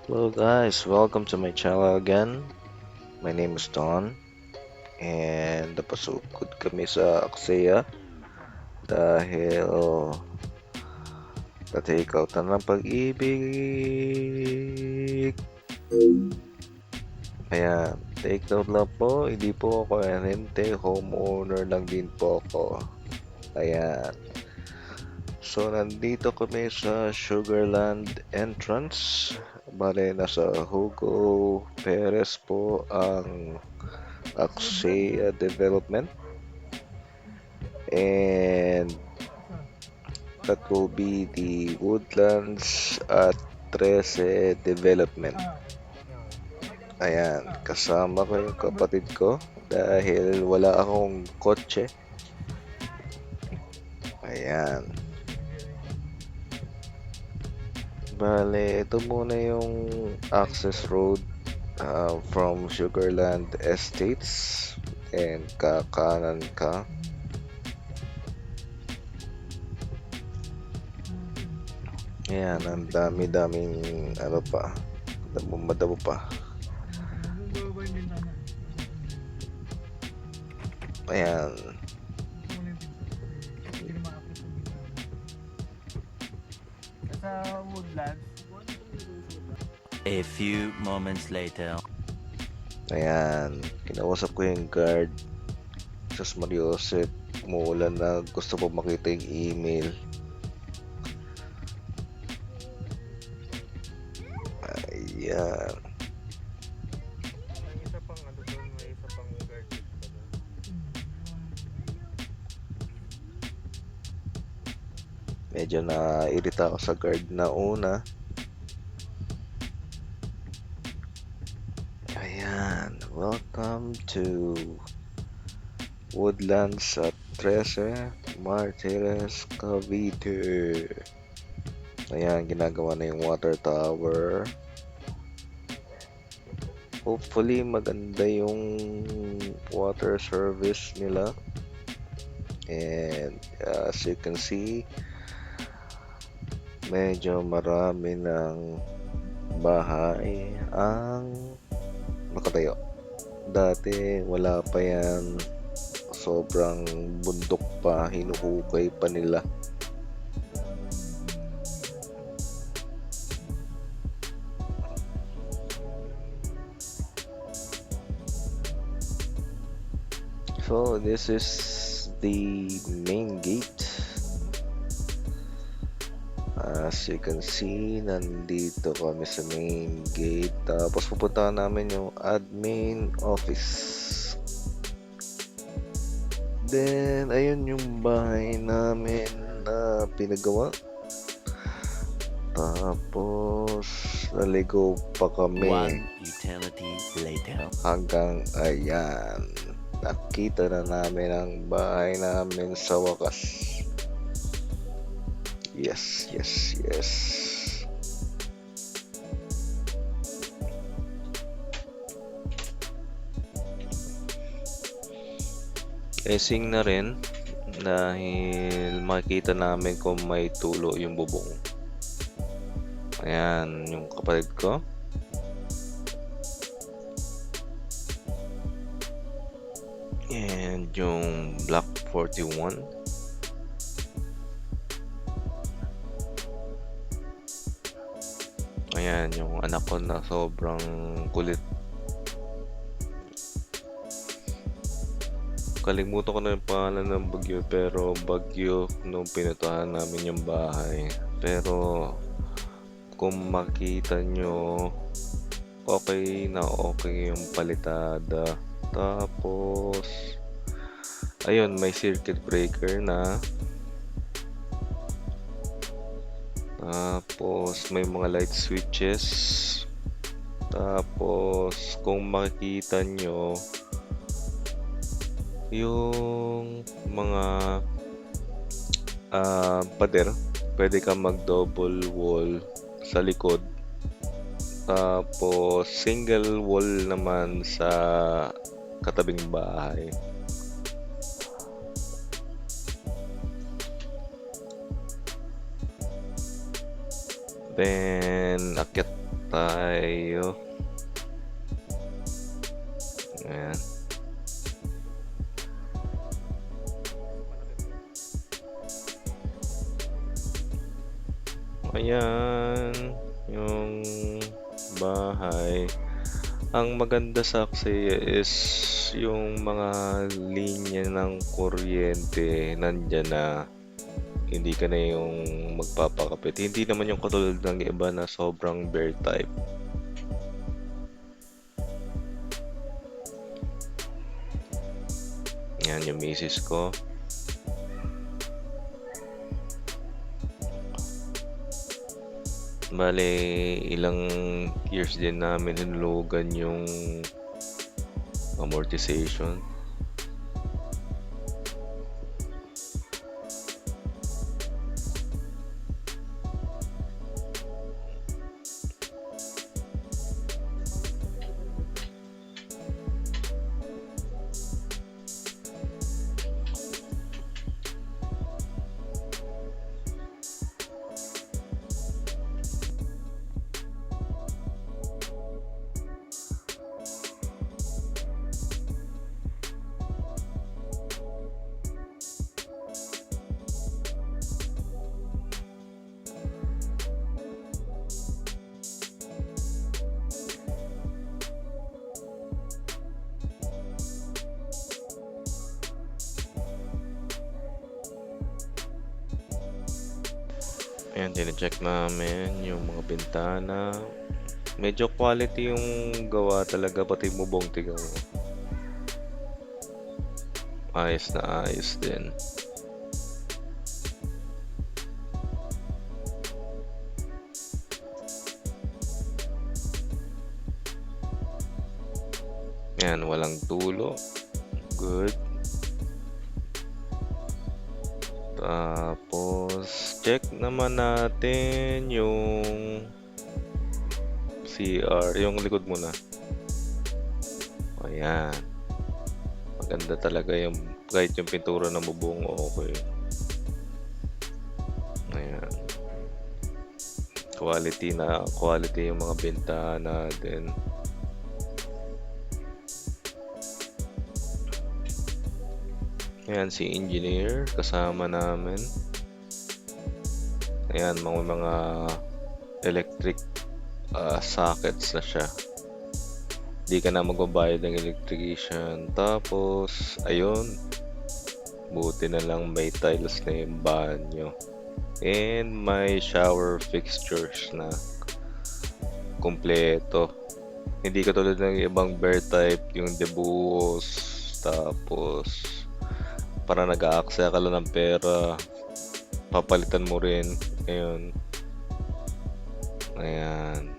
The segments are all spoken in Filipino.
Hello guys, welcome to my channel again. My name is Don and napasugod kami sa Aksaya dahil na-take out na ng pag-ibig. Ayan, take note lang po, hindi po ako ahente, homeowner lang din po ako. Ayan, so nandito kami sa Sugarland entrance. Bale, nasa Hugo Perez po ang Aksaya Development, and that will be the Woodlands at 13 Development. Ayan, kasama ko yung kapatid ko dahil wala akong kotse. Ayan. Bale, ito muna yung access road from Sugarland Estates, and kakanan ka. Ayan, ang dami-daming ano pa, madamo pa. Ayan. Sa Woodlands. A few moments later. Ayan. Kinausap ko yung guard. Sus Mariosep. Umuulan na. Gusto po makita yung email. Ayan. May isa pang ano doon, may isa pang guard dito pa doon. Medyo na-irita ako sa guard na una. Ayan. Welcome to Woodlands at 13 Martires, Cavite. Ayan, ginagawa na yung water tower. Hopefully maganda yung water service nila. And as you can see, medyo marami ng bahay ang nakatayo. Dati wala pa yan, sobrang bundok pa, hinuhukay pa nila. So this is the main gate. As you can see, nandito kami sa main gate. Tapos pupuntahan namin yung admin office. Then, ayun yung bahay namin na pinagawa. Tapos, naligo pa kami One eternity later. hanggang ayan. Nakita na namin ang bahay namin sa wakas. Yes, yes, yes. Esing na rin dahil makikita namin kung may tulo yung bubong. Ayan yung kapatid ko. And yung Block 41. Ayan yung anak ko na sobrang kulit. Kalimutan ko na yung pangalan ng bagyo, pero bagyo nung pinuntahan namin yung bahay. Pero kung makita nyo, okay na okay yung palitada. Tapos ayun, may circuit breaker na. Tapos may mga light switches. Tapos kung makikita nyo, yung mga pader, pwede kang mag double wall sa likod. Tapos single wall naman sa katabing bahay. Then akyat tayo. Ayan. Ayan. Yung bahay. Ang maganda sa Aksaya is yung mga linya ng kuryente nandyan na. Hindi ka na yung magpapakapit. Hindi naman yung katulad ng iba na sobrang bare type. Yan yung misis ko. Bale, ilang years din namin hinulugan yung amortization. Ayan, tine-check namin yung mga bintana. Medyo quality yung gawa talaga, pati bubong tigaw mo. Ayos na ayos din. Ayan, walang tulo. Good. Tapos, check naman natin yung CR, yung likod muna. Ayan. Maganda talaga yung, kahit yung pintura ng bubong, okay. Ayan. Quality yung mga bintana din. Ayan, si engineer kasama namin. Ayan, mga electric sockets na siya. Di ka na magbabayad ng electrician. Tapos, ayun, buti na lang may tiles na yung banyo. And may shower fixtures na kompleto. Hindi katulad ng ibang bare type, yung debuos, tapos para nag-aaksaya ka lang ng pera, papalitan mo rin. Ayun. Ayan.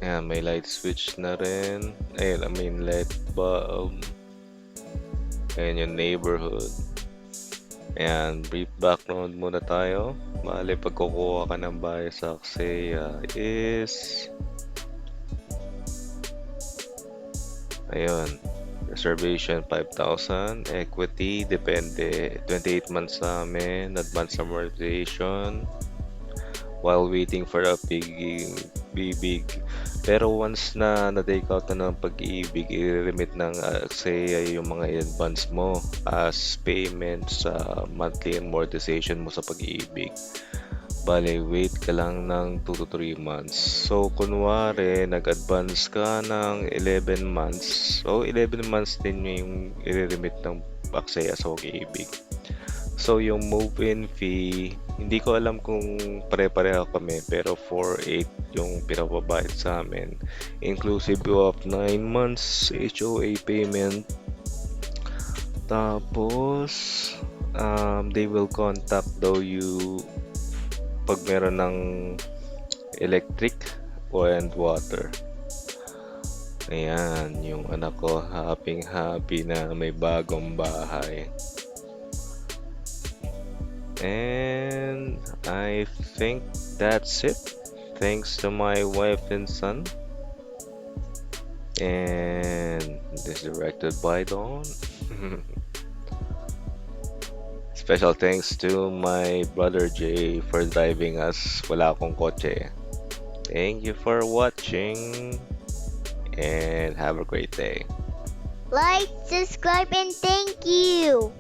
Ayan, may light switch na rin. Ayun, I mean light bulb. Ayan yung neighborhood. Ayan, brief background muna tayo. Bale, pag kukuha ka ng bahay sa Aksaya is... Ayun, reservation 5,000, equity depende 28 months sa amin, advance amortization while waiting for a big. Pero once na na-take out na ng pag-ibig, i-remit ng Aksaya yung mga advance mo as payment sa monthly amortization mo sa pag-ibig. Bale, wait ka lang ng 2 to 3 months. So, kunwari, nag-advance ka ng 11 months. So, 11 months din yung i-remit ng Aksaya sa pag-ibig. So, yung move-in fee, hindi ko alam kung pare-pareho kami, pero 4,800 yung pinapabayad sa amin. Inclusive of 9 months HOA payment. Tapos, they will contact daw you pag meron ng electric and water. Ayan, yung anak ko happy na may bagong bahay. And I think that's it. Thanks to my wife and son. And this is directed by Dawn. Special thanks to my brother Jay for driving us. Wala akong kotse. Thank you for watching and have a great day. Like, subscribe, and thank you.